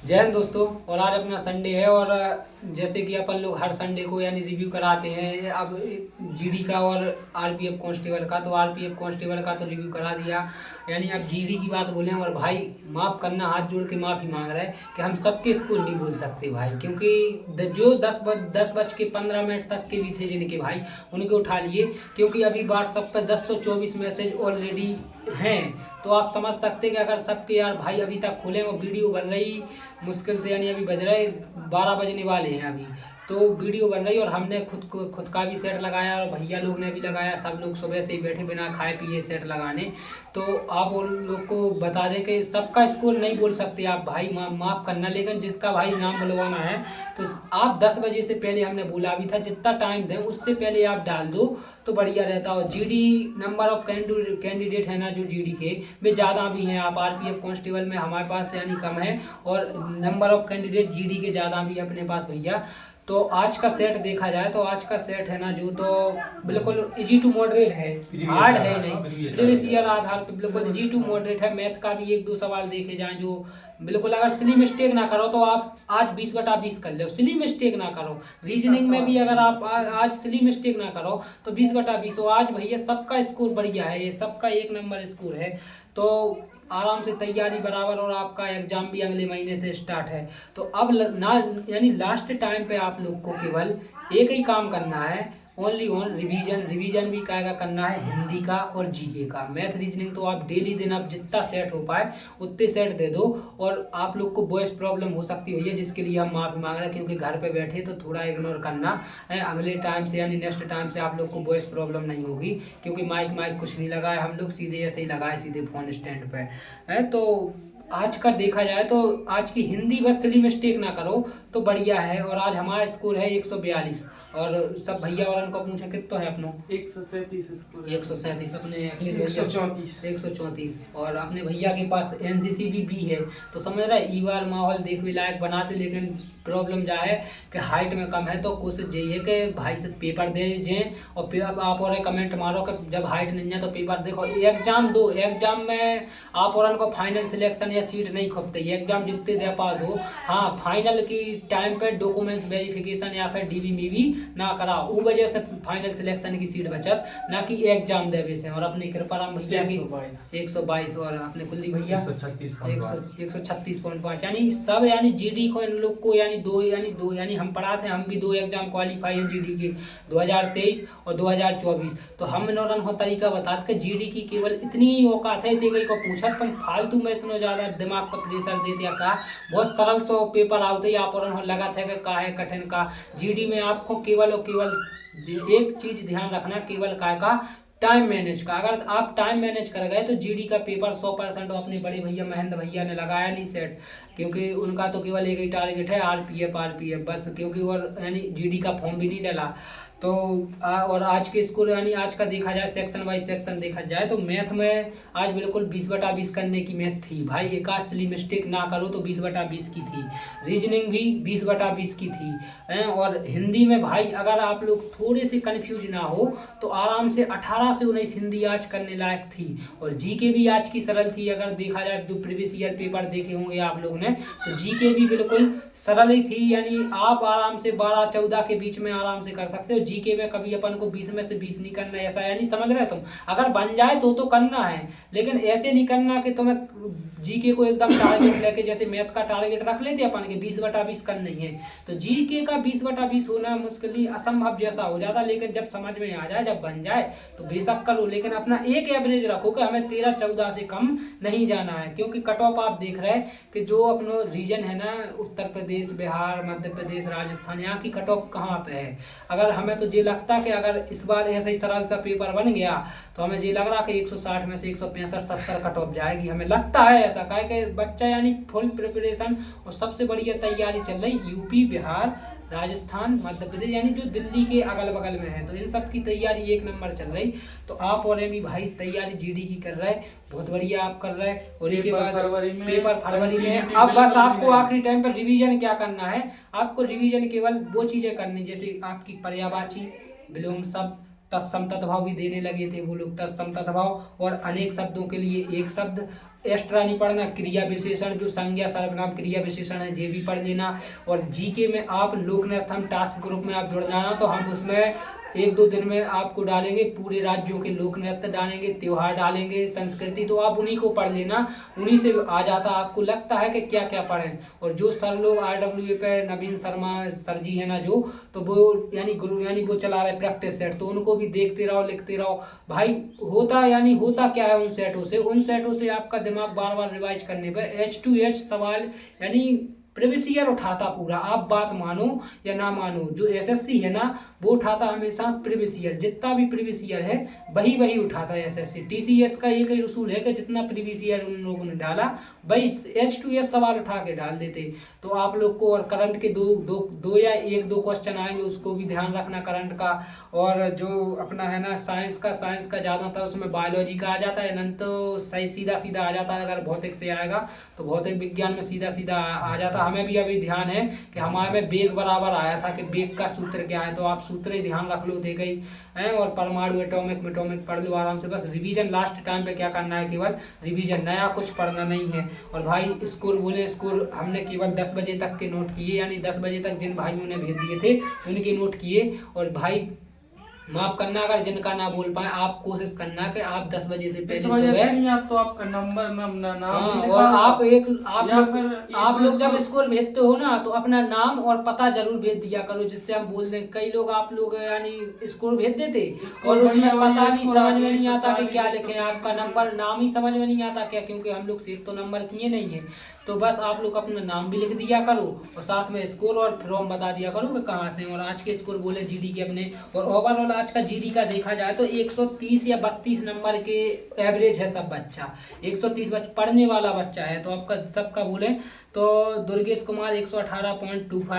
जय हिंद दोस्तों। और आज अपना संडे है और जैसे कि अपन लोग हर संडे को यानी रिव्यू कराते हैं अब जीडी का और आरपीएफ कांस्टेबल का। तो आरपीएफ कांस्टेबल का तो रिव्यू करा दिया, यानी अब जीडी की बात बोलें। और भाई माफ़ करना, हाथ जोड़ के माफ़ी मांग रहा है कि हम सबके स्कूल नहीं बोल सकते भाई, क्योंकि जो 10:15 तक के भी थे जिनके भाई उनके उठा लिए, क्योंकि अभी व्हाट्सएप पर 1024 मैसेज ऑलरेडी हैं। तो आप समझ सकते हैं कि अगर सबके यार भाई अभी तक खुले और वीडियो बन रही मुश्किल से, यानी अभी बज रहे 12 बजने वाले हैं अभी, तो वीडियो बन रही और हमने खुद का भी सेट लगाया और भैया लोग ने भी लगाया। सब लोग सुबह से ही बैठे बिना खाए पिए सेट लगाने। तो आप उन लोग को बता दें कि सबका स्कूल नहीं बोल सकते आप भाई, माफ़ करना, लेकिन जिसका भाई नाम बुलवाना है तो आप 10 बजे से पहले हमने बोला भी था जितना टाइम दें उससे पहले आप डाल दो तो बढ़िया रहता। और जीडी नंबर ऑफ कैंडिडेट है ना जो जीडी के वे ज़्यादा भी हैं। आप आरपीएफ कांस्टेबल में हमारे पास यानी कम है और नंबर ऑफ कैंडिडेट जीडी के ज़्यादा भी है अपने पास भैया। तो आज का सेट देखा जाए तो आज का सेट है ना जो तो बिल्कुल इजी टू मॉडरेट है, हार्ड है नहीं, प्रीवियस ईयर आधार पे बिल्कुल इजी टू मॉडरेट है। मैथ का भी 1-2 सवाल देखे जाएं जो बिल्कुल, अगर सिली मिस्टेक ना करो तो आप आज 20/20 कर लो, सिली मिस्टेक ना करो। रीजनिंग में भी अगर आप आज सिली मिस्टेक ना करो तो 20/20 हो। आज भैया सबका स्कोर बढ़िया है, ये सबका 1 नंबर स्कोर है। तो आराम से तैयारी बराबर, और आपका एग्जाम भी अगले महीने से स्टार्ट है। तो अब ना यानी लास्ट टाइम पे आप लोग को केवल एक ही काम करना है, ओनली ऑन रिवीजन भी क्या करना है, हिंदी का और जीके का। मैथ रीजनिंग तो आप डेली दिन आप जितना सेट हो पाए उतने सेट दे दो। और आप लोग को वॉइस प्रॉब्लम हो सकती है जिसके लिए हम माफ़ी मांग रहे हैं, क्योंकि घर पे बैठे तो थोड़ा इग्नोर करना है। अगले टाइम से यानी नेक्स्ट टाइम से आप लोग को वॉइस प्रॉब्लम नहीं होगी, क्योंकि माइक कुछ नहीं लगाए हम लोग, सीधे ऐसे ही लगाए सीधे फ़ोन स्टैंड पे है। तो आज का देखा जाए तो आज की हिंदी बस सिली मिस्टेक ना करो तो बढ़िया है। और आज हमारा स्कोर है 142। और सब भैया और उनको पूछे कितना है अपनो 137 स्कोर 137, अपने 134 और अपने भैया के पास एनसीसी भी है। तो समझ रहा है, ई बार माहौल देखने लायक बनाते, लेकिन प्रॉब्लम क्या है कि हाइट में कम है। तो कोशिश यही है कि भाई से पेपर दे दें। और फिर अब आप और कमेंट मारो कि जब हाइट नहीं है तो पेपर देखो, एग्जाम दो। एग्जाम में आप और को फाइनल सिलेक्शन या सीट नहीं खपते, एग्जाम जितने दे पा दो। हाँ, फाइनल की टाइम पे डॉक्यूमेंट्स वेरिफिकेशन या फिर डीबी ना करा, वो वजह से फाइनल सिलेक्शन की सीट बचत, ना कि एग्जाम देवे से। और अपने कृपाराम भैया की 122 और अपने कुलदीप भैया 136.5, यानी सब यानी जीडी को इन लोग को यानी दो यानी हम पढ़ाते हैं, हम भी 2 एग्जाम क्वालिफाई हैं जीडी के, 2023 और 2024। तो हम इन्होंने को तरीका बताते कि जीडी की केवल इतनी ही औकात है। देखिए को पूछा तुम फालतू में इतना ज़्यादा दिमाग का प्रेशर देते या का, बहुत सरल सो पेपर आते ही आप और लगा था कि का है कठिन का। जीडी में आपको केवल और केवल एक चीज़ ध्यान रखना, केवल का टाइम मैनेज का। अगर आप टाइम मैनेज कर गए तो जीडी का पेपर 100% अपने बड़े भैया महेंद्र भैया ने लगाया नहीं सेट, क्योंकि उनका तो केवल एक ही टारगेट है, आरपीएफ बस, क्योंकि और यानी जीडी का फॉर्म भी नहीं डाला। तो और आज के स्कूल यानी आज का देखा जाए सेक्शन वाइज सेक्शन देखा जाए तो मैथ में आज बिल्कुल 20/20 करने की मैथ थी भाई, एक आध सिली मिस्टेक ना करो तो 20/20 की थी। रीजनिंग भी 20/20 की थी। और हिंदी में भाई अगर आप लोग थोड़े से कन्फ्यूज ना हो तो आराम से 18 से 19 हिंदी आज करने लायक थी। और जीके भी आज की सरल थी, अगर देखा जाए जो प्रीवियस ईयर पेपर देखे होंगे आप लोग ने तो जीके भी बिल्कुल सरल ही थी। यानी आप आराम से 12-14 के बीच में आराम से कर सकते हो। जीके में कभी अपन को 20 में से 20 नहीं करना है, ऐसा यानी समझ रहे तुम, अगर बन जाए तो करना है, लेकिन ऐसे नहीं करना कि तुम्हें जीके को एकदम टारगेट लेके, जैसे मैथ का टारगेट रख लेते अपन के 20/20 करना ही है, तो जीके का 20/20 होना मुश्किल ही असंभव जैसा हो जाता। लेकिन जब समझ में आ जाए, जब बन जाए तो बेशक करो, लेकिन अपना एक एवरेज रखो कि हमें 13-14 से कम नहीं जाना है। क्योंकि कट ऑफ आप देख रहे हैं कि जो अपना रीजन है ना, उत्तर प्रदेश, बिहार, मध्य प्रदेश, राजस्थान, यहाँ की कट ऑफ कहाँ पे है। अगर हमें तो ये लगता है कि अगर इस बार ऐसा ही सरल सा पेपर बन गया तो हमें ये लग रहा कि 160 में से 165-70 कट ऑफ जाएगी, हमें लगता है ऐसा। का कि बच्चा यानी फुल प्रिपरेशन और सबसे बढ़िया तैयारी चल रही यूपी, बिहार, राजस्थान, मध्य प्रदेश, यानी जो दिल्ली के अगल बगल में है, तो इन सब की तैयारी 1 नंबर चल रही। तो आप और भी भाई तैयारी जीडी की कर रहे हैं, बहुत बढ़िया आप कर रहे हैं। और इसके बाद पेपर फरवरी में है। अब बस आपको आखिरी टाइम पर रिवीजन क्या करना है, आपको रिवीजन केवल वो चीज़ें करनी जैसे आपकी पर्यायवाची, विलोम शब्द, तत्सम तद्भव भी देने लगे थे वो लोग, तत्सम तद्भव और अनेक शब्दों के लिए एक शब्द, एक्स्ट्रा नहीं पढ़ना, क्रिया विशेषण जो संज्ञा सर्वनाम क्रिया विशेषण है ये भी पढ़ लेना। और जीके में आप लोक नृत्यम टास्क ग्रुप में आप जुड़ जाना, तो हम उसमें 1-2 दिन में आपको डालेंगे, पूरे राज्यों के लोक नृत्य डालेंगे, त्योहार डालेंगे, संस्कृति, तो आप उन्हीं को पढ़ लेना, उन्हीं से आ जाता। आपको लगता है कि क्या क्या पढ़ें, और जो सर लोग RWA पे नवीन शर्मा सर जी है ना जो, तो वो यानी गुरु यानी वो चला रहे प्रैक्टिस सेट, तो उनको भी देखते रहो, लिखते रहो भाई। होता क्या है उन सेटों से आपका दिमाग बार बार रिवाइज करने पर H2H सवाल यानी प्रीवियस ईयर उठाता पूरा। आप बात मानो या ना मानो, जो SSC है ना वो उठाता हमेशा प्रीवियस ईयर, जितना भी प्रीवियस ईयर है वही उठाता है SSC। TCS का एक ही उसूल है कि जितना प्रीवियस ईयर उन लोगों ने डाला वही H2S सवाल उठा के डाल देते। तो आप लोग को, और करंट के दो या 1-2 क्वेश्चन आएंगे, उसको भी ध्यान रखना करंट का। और जो अपना है ना साइंस का ज़्यादातर उसमें बायोलॉजी का आ जाता है, अनंत तो सही सीधा आ जाता है। अगर भौतिक से आएगा तो भौतिक विज्ञान में सीधा आ जाता। हमें भी अभी ध्यान है कि हमारे में वेग बराबर आया था कि वेग का सूत्र क्या है, तो आप सूत्र ही ध्यान रख लो, देखे ही हैं। और परमाणु एटॉमिक पढ़ लो आराम से। बस रिवीजन लास्ट टाइम पे क्या करना है, केवल रिवीजन, नया कुछ पढ़ना नहीं है। और भाई स्कोर हमने केवल 10 बजे तक के नोट किए, यानी 10 बजे तक जिन भाइयों ने भेज दिए थे उनके नोट किए। और भाई माफ करना अगर जिनका ना बोल पाए, आप कोशिश करना कि आप 10 बजे से पहले आप तो आपका नंबर में अपना नाम और आप लोग जब स्कोर भेजते हो ना तो अपना नाम और पता जरूर भेज दिया करो, जिससे हम बोल दें। कई लोग आप लोग यानी स्कोर भेज देते और उसमें पता नहीं, समझ में नहीं आता कि क्या लिखे, आपका नंबर नाम ही समझ में नहीं आता क्या, क्योंकि हम लोग सेव तो नंबर किए नहीं है। तो बस आप लोग अपना नाम भी लिख दिया करो और साथ में स्कोर और फ्रॉम बता दिया करो कि कहाँ से। और आज के स्कोर बोले जीडी के अपने, और ओवरऑल आज का जीडी का देखा जाए तो 130 या 32 नंबर के एवरेज है सब बच्चा, 130 पढ़ने वाला बच्चा है। तो आपका सबका बोले तो दुर्गेश कुमार 118.25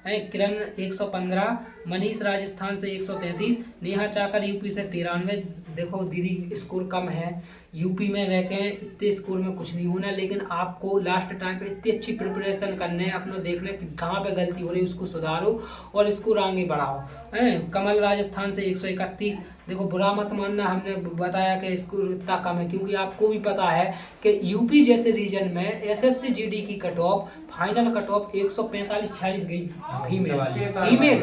है, किरण 115, मनीष राजस्थान से 133, नेहा चाकर यूपी से 93। देखो दीदी स्कोर कम है, यूपी में रह के इतने स्कोर में कुछ नहीं होना, लेकिन आपको लास्ट टाइम पे इतनी अच्छी प्रिपरेशन करने हैं, अपना देखना कि कहाँ पे गलती हो रही है उसको सुधारो और स्कोर आगे बढ़ाओ। हैं कमल राजस्थान से 131। देखो बुरा मत मानना, हमने बताया कि स्कोर इतना कम है क्योंकि आपको भी पता है कि यूपी जैसे रीजन में SSC GD की cut off final cut off 145-46 गई।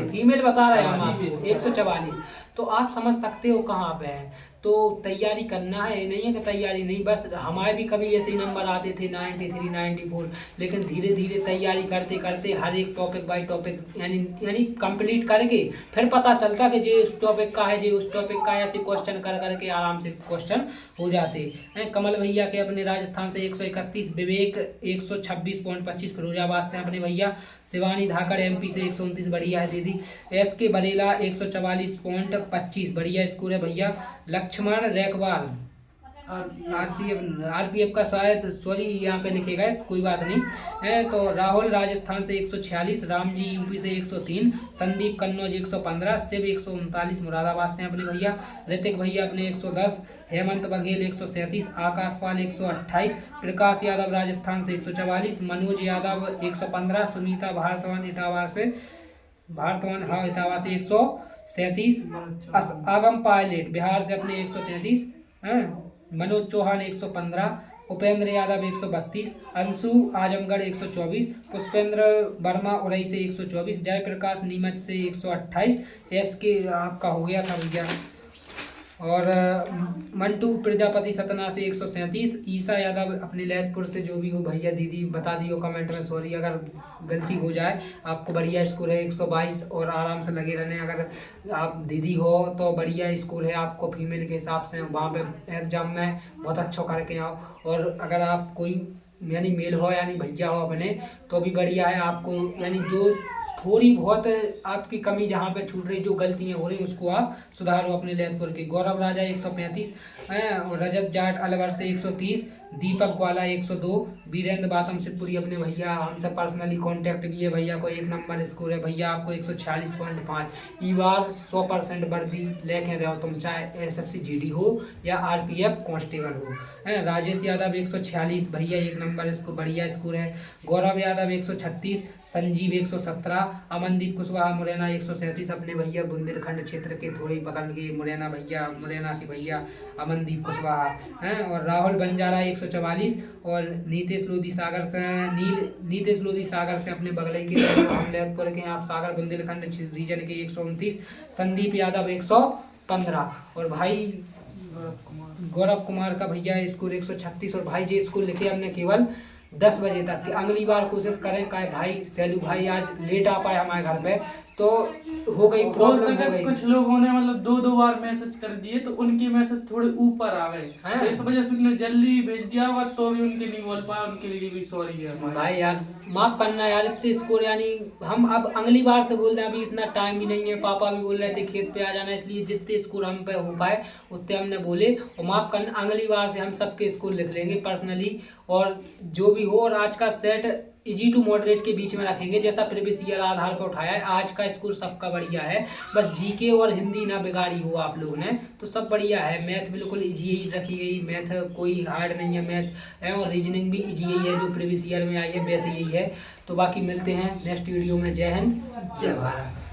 फीमेल बता रहे हैं हम आपको 144। तो आप समझ सकते हो कहाँ पे है। तो तैयारी करना है, ये नहीं है कि तैयारी नहीं, बस हमारे भी कभी ऐसे ही नंबर आते थे 93, 94, लेकिन धीरे धीरे तैयारी करते करते हर एक टॉपिक बाय टॉपिक यानी कंप्लीट करके फिर पता चलता कि ये उस टॉपिक का है, ये उस टॉपिक का, ऐसे क्वेश्चन कर करके आराम से क्वेश्चन हो जाते हैं। कमल भैया के अपने राजस्थान से 131, विवेक 126.25 फिरोजाबाद से अपने भैया, शिवानी धाकड़ MP से 129 बढ़िया है दीदी, SK बरेला 144.25 बढ़िया स्कोर है भैया, लक्ष्मण रैकवाल RPF का शायद सॉरी यहाँ पे लिखे गए, कोई बात नहीं है। तो राहुल राजस्थान से 146, रामजी यूपी से 103, संदीप कन्नौज 115, शिव 139 मुरादाबाद से अपने भैया, ऋतिक भैया अपने 110, हेमंत बघेल 137, आकाश पाल 128, प्रकाश यादव राजस्थान से 144, मनोज यादव 115, सुनीता भारतवान इटावा से 137, आगम पायलट बिहार से अपने 133 हैं, मनोज चौहान 115, उपेंद्र यादव 132, अंशु आजमगढ़ 124, पुष्पेंद्र वर्मा उरई से 124, जयप्रकाश नीमच से 128, SK आपका हो गया था भैया, और मंटू प्रजापति सतना से 137, ईसा यादव अपने लैदपुर से, जो भी हो भैया दीदी बता दियो कमेंट में, सॉरी अगर गलती हो जाए। आपको बढ़िया स्कोर है 122 और आराम से लगे रहने। अगर आप दीदी हो तो बढ़िया स्कोर है आपको फीमेल के हिसाब से, वहाँ पे एग्जाम में बहुत अच्छा करके आओ। और अगर आप कोई यानी मेल हो यानी भैया हो अपने, तो भी बढ़िया है आपको, यानी जो थोड़ी बहुत आपकी कमी जहाँ पे छूट रही, जो गलतियाँ हो रही उसको आप सुधारो अपने लैदपुर के। गौरव राजा 135 और रजत जाट अलवर से 130, दीपक ग्वाला 102, वीरेंद्र बातम शिवपुरी अपने भैया, हमसे पर्सनली कांटेक्ट भी है भैया को, 1 नंबर स्कोर है भैया आपको 146.5। ई बार 100% वर्दी लेके रहो तुम, चाहे SSC GD हो या RPF कांस्टेबल हो। राजेश यादव 146 भैया 1 नंबर इसको बढ़िया स्कोर है। गौरव यादव 136, संजीव 117, अमनदीप कुशवाहा मुरैना 137 अपने भैया, बुंदेलखंड क्षेत्र के थोड़े बगल के मुरैना के भैया अमनदीप कुशवाहा हैं। और राहुल बंजारा 144 और नीतेश लोधी सागर से अपने बगल के हम लैदपुर के आप सागर बुंदेलखंड रीजन के 129, संदीप यादव 115 और भाई गौरव कुमार का भैया स्कूल 136 और भाई जी स्कूल लिखे हमने केवल 10 बजे तक की। अगली बार कोशिश करें का भाई सैलू भाई आज लेट आ पाए हमारे घर पे तो हो गई हो प्रॉब्लम हो सके गई। कुछ लोगों ने मतलब 2-2 बार मैसेज कर दिए तो उनके मैसेज थोड़े ऊपर आ गए, हाँ। तो इस वजह से उन्होंने जल्दी भेज दिया और तो भी उनके नहीं बोल पाया, उनके लिए भी सॉरी है हमारा। भाई यार माफ करना यार, इतने स्कोर यानी हम अब अगली बार से बोल रहे हैं, अभी इतना टाइम भी नहीं है, पापा भी बोल रहे थे खेत पे आ जाना, इसलिए जितने स्कोर हम पे हो पाए उतने हमने बोले। और माफ करना, अगली बार से हम सबके स्कोर लिख लेंगे पर्सनली और जो भी हो। और आज का सेट इजी टू मॉडरेट के बीच में रखेंगे, जैसा प्रीवियस ईयर आधार पर उठाया है। आज का स्कोर सबका बढ़िया है, बस जीके और हिंदी ना बिगाड़ी हो आप लोगों ने, तो सब बढ़िया है। मैथ बिल्कुल इजी ही रखी गई, मैथ कोई हार्ड नहीं है मैथ है, और रीजनिंग भी इजी ही है जो प्रीवियस ईयर में आई है वैसे यही है। तो बाकी मिलते हैं नेक्स्ट वीडियो में। जय हिंद जय भारत।